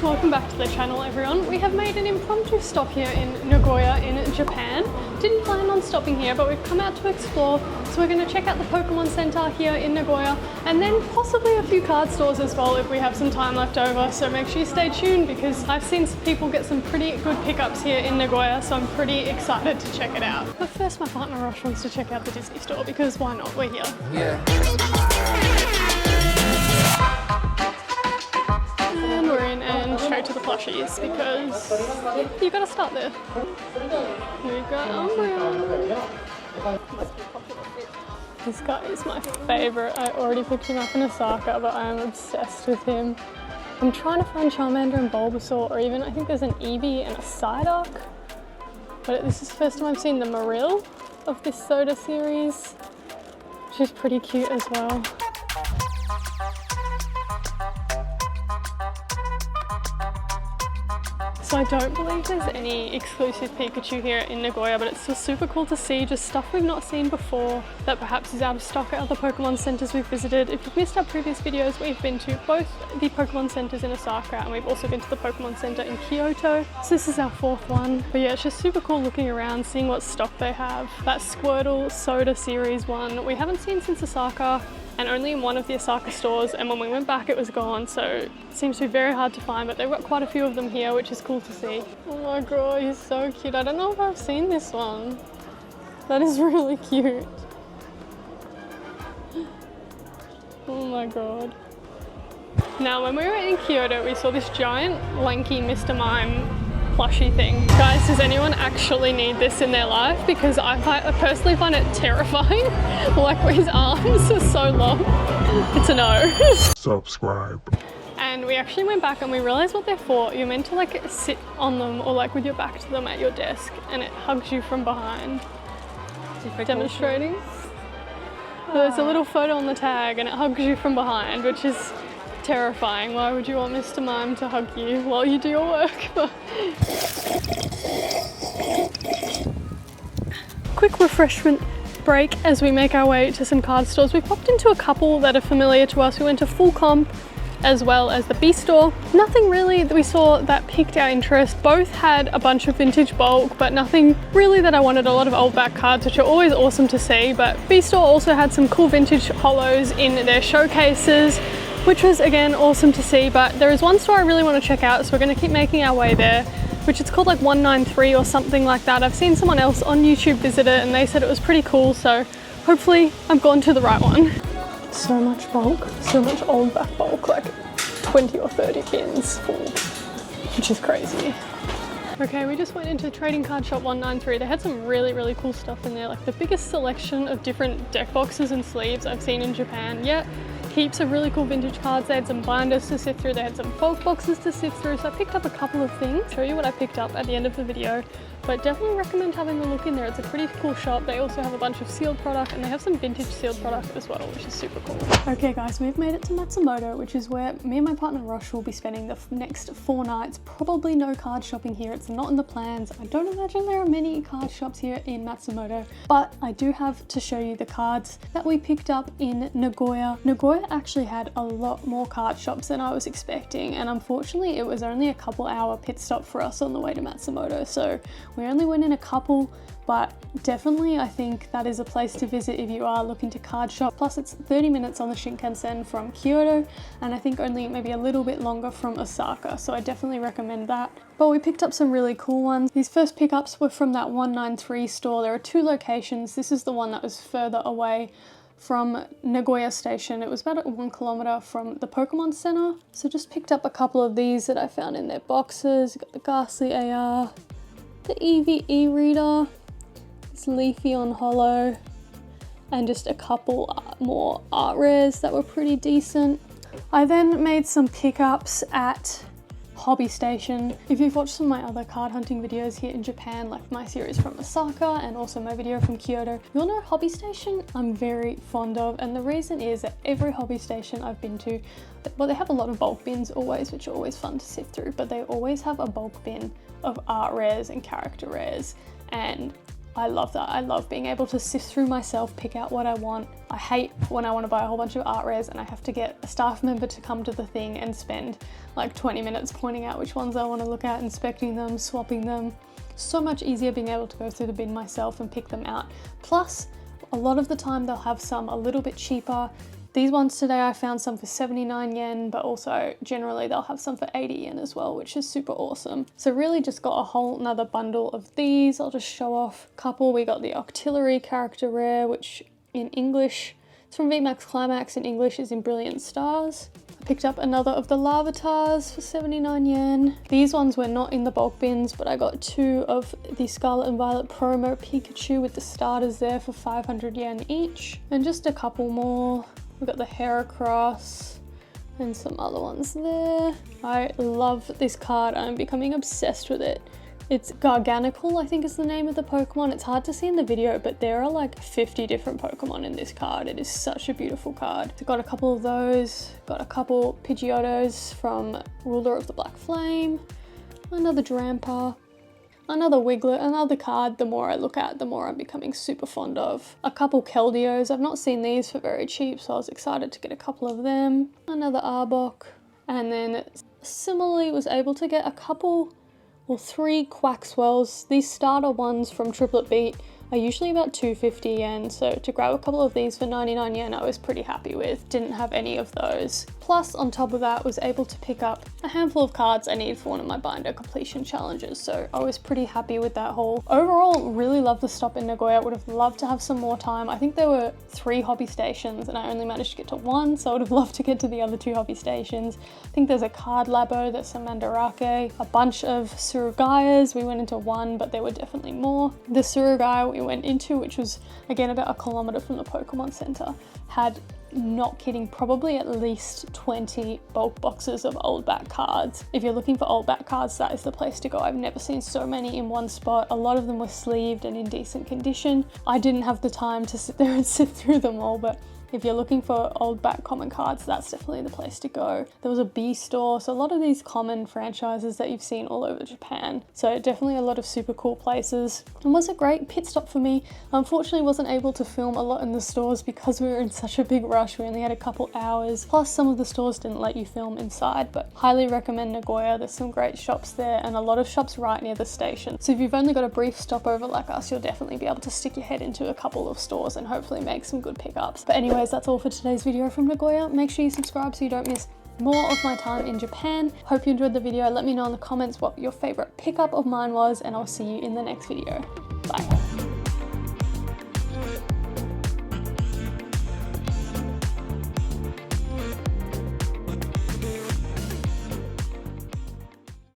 Welcome back to the channel, everyone. We have made an impromptu stop here in Nagoya in Japan. Didn't plan on stopping here, but we've come out to explore. So we're going to check out the Pokemon Center here in Nagoya and then possibly a few card stores as well if we have some time left over. So make sure you stay tuned because I've seen some people get some pretty good pickups here in Nagoya, so I'm pretty excited to check it out. But first my partner Rosh wants to check out the Disney store because why not? We're here. Yeah. And we're in and straight to the plushies because you gotta start there. We've got Umbreon. This guy is my favourite. I already picked him up in Osaka, but I am obsessed with him. I'm trying to find Charmander and Bulbasaur, or even I think there's an Eevee and a Psyduck. But this is the first time I've seen the Marill of this soda series, which is pretty cute as well. So I don't believe there's any exclusive Pikachu here in Nagoya, but it's still super cool to see just stuff we've not seen before that perhaps is out of stock at other Pokemon centers we've visited. If you've missed our previous videos, we've been to both the Pokemon centers in Osaka and we've also been to the Pokemon Center in Kyoto. So this is our fourth one. But yeah, it's just super cool looking around, seeing what stock they have. That Squirtle Soda Series one, we haven't seen since Osaka, and only in one of the Osaka stores, and when we went back it was gone, so it seems to be very hard to find, but they've got quite a few of them here, which is cool to see. Oh my god, he's so cute. I don't know if I've seen this one. That is really cute. Oh my god. Now when we were in Kyoto, we saw this giant lanky Mr. Mime plushie thing. Guys, does anyone actually need this in their life? Because I personally find it terrifying. Like his arms are so long. It's a no. Subscribe. And we actually went back and we realized what they're for. You're meant to like sit on them or like with your back to them at your desk and it hugs you from behind. Demonstrating. So there's a little photo on the tag and it hugs you from behind, which is terrifying. Why would you want Mr. Mime to hug you while you do your work? Quick refreshment break as we make our way to some card stores. We popped into a couple that are familiar to us. We went to Full Comp as well as the B store. Nothing really that we saw that piqued our interest. Both had a bunch of vintage bulk, but nothing really that I wanted. A lot of old back cards, which are always awesome to see, but B store also had some cool vintage holos in their showcases, which was again awesome to see. But there is one store I really want to check out, so we're going to keep making our way there, which it's called like 193 or something like that. I've seen someone else on YouTube visit it and they said it was pretty cool, so hopefully I've gone to the right one. So much bulk, so much old back bulk, like 20 or 30 bins full, which is crazy. Okay, we just went into Trading Card Shop 193. They had some really cool stuff in there, like the biggest selection of different deck boxes and sleeves I've seen in Japan yet. Heaps of really cool vintage cards. They had some binders to sift through, they had some bulk boxes to sift through, so I picked up a couple of things. I'll show you what I picked up at the end of the video, but definitely recommend having a look in there. It's a pretty cool shop. They also have a bunch of sealed product and they have some vintage sealed product as well, which is super cool. Okay guys, we've made it to Matsumoto, which is where me and my partner Rosh will be spending the next 4 nights. Probably no card shopping here, it's not in the plans. I don't imagine there are many card shops here in Matsumoto, but I do have to show you the cards that we picked up in Nagoya. Nagoya actually had a lot more card shops than I was expecting, and unfortunately it was only a couple-hour pit stop for us on the way to Matsumoto, so we only went in a couple, but definitely I think that is a place to visit if you are looking to card shop. Plus it's 30 minutes on the Shinkansen from Kyoto, and I think only maybe a little bit longer from Osaka, so I definitely recommend that. But we picked up some really cool ones. These first pickups were from that 193 store. There are 2 locations. This is the one that was further away from Nagoya Station. It was about 1 kilometer from the Pokemon Center. So just picked up a couple of these that I found in their boxes. Got the Ghastly AR, the Eevee e-reader, this Leafeon holo, and just a couple more art rares that were pretty decent. I then made some pickups at Hobby Station. If you've watched some of my other card hunting videos here in Japan, like my series from Osaka and also my video from Kyoto, you'll know Hobby Station I'm very fond of, and the reason is that every Hobby Station I've been to, well, they have a lot of bulk bins always, which are always fun to sift through, but they always have a bulk bin of art rares and character rares, and I love that. I love being able to sift through myself, pick out what I want. I hate when I want to buy a whole bunch of art rares and I have to get a staff member to come to the thing and spend like 20 minutes pointing out which ones I want to look at, inspecting them, swapping them. So much easier being able to go through the bin myself and pick them out. Plus, a lot of the time they'll have some a little bit cheaper. These ones today I found some for 79 yen, but also generally they'll have some for 80 yen as well, which is super awesome. So really just got a whole nother bundle of these. I'll just show off a couple. We got the Octillery character rare, which in English, it's from VMAX Climax, in English is in Brilliant Stars. I picked up another of the Larvatars for 79 yen. These ones were not in the bulk bins, but I got 2 of the Scarlet and Violet promo Pikachu with the starters there for 500 yen each. And just a couple more. We've got the Heracross and some other ones there. I love this card. I'm becoming obsessed with it. It's Garganical, I think is the name of the Pokemon. It's hard to see in the video, but there are like 50 different Pokemon in this card. It is such a beautiful card. I've got a couple of those. Got a couple Pidgeotos from Ruler of the Black Flame. Another Drampa. Another Wiglet, another card the more I look at, the more I'm becoming super fond of. A couple Keldeos, I've not seen these for very cheap, so I was excited to get a couple of them. Another Arbok, and then similarly was able to get a couple, or 3 Quaxwells. These starter ones from Triplet Beat are usually about 250 yen, so to grab a couple of these for 99 yen I was pretty happy with. Didn't have any of those. Plus on top of that was able to pick up a handful of cards I need for one of my binder completion challenges, so I was pretty happy with that haul. Overall, really loved the stop in Nagoya. Would have loved to have some more time. I think there were 3 hobby stations and I only managed to get to 1, so I would have loved to get to the other 2 hobby stations. I think there's a card labo, there's some Mandarake, a bunch of Surugayas. We went into 1, but there were definitely more. The Surugaya we went into, which was again about 1 kilometer from the Pokemon Center, had, not kidding, probably at least 20 bulk boxes of old back cards. If you're looking for old back cards, that is the place to go. I've never seen so many in one spot. A lot of them were sleeved and in decent condition. I didn't have the time to sit there and sit through them all, but if you're looking for old back common cards, that's definitely the place to go. There was a B store, so a lot of these common franchises that you've seen all over Japan. So definitely a lot of super cool places. And was a great pit stop for me. Unfortunately wasn't able to film a lot in the stores because we were in such a big rush. We only had a couple hours. Plus some of the stores didn't let you film inside, but highly recommend Nagoya. There's some great shops there and a lot of shops right near the station. So if you've only got a brief stopover like us, you'll definitely be able to stick your head into a couple of stores and hopefully make some good pickups. But anyway, that's all for today's video from Nagoya. Make sure you subscribe so you don't miss more of my time in Japan. Hope you enjoyed the video. Let me know in the comments what your favorite pickup of mine was, and I'll see you in the next video. Bye.